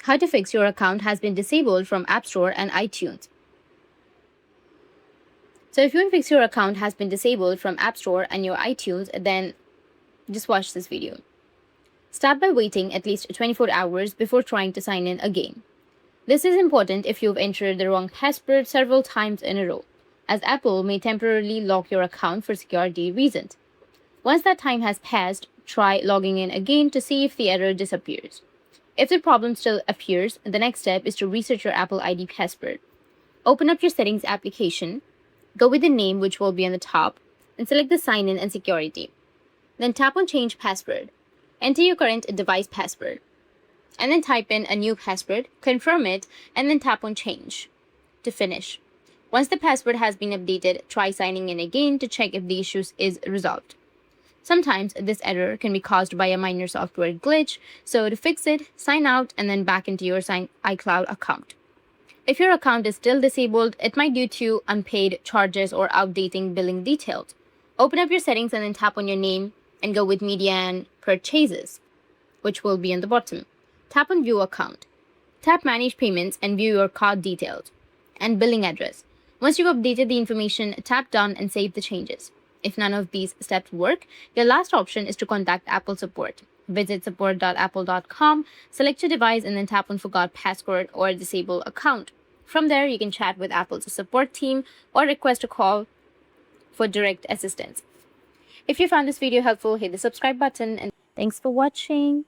How to fix your account has been disabled from App Store and iTunes. So if you want to fix your account has been disabled from App Store and your iTunes, then just watch this video. Start by waiting at least 24 hours before trying to sign in again. This is important if you've entered the wrong password several times in a row, as Apple may temporarily lock your account for security reasons. Once that time has passed, try logging in again to see if the error disappears. If the problem still appears, the next step is to reset your Apple ID password. Open up your Settings application, go with the name which will be on the top, and select the Sign In and Security. Then tap on Change Password. Enter your current device password, and then type in a new password, confirm it, and then tap on Change to finish. Once the password has been updated, try signing in again to check if the issue is resolved. Sometimes this error can be caused by a minor software glitch, so to fix it, sign out and then back into your iCloud account. If your account is still disabled, it might be due to unpaid charges or outdating billing details. Open up your settings and then tap on your name and go with Media and Purchases, which will be on the bottom. Tap on View Account. Tap Manage Payments and view your card details and billing address. Once you've updated the information, tap Done and save the changes. If none of these steps work, your last option is to contact Apple support. Visit support.apple.com, select your device, and then tap on Forgot Password or Disable Account. From there, you can chat with Apple's support team or request a call for direct assistance. If you found this video helpful, hit the subscribe button, and thanks for watching.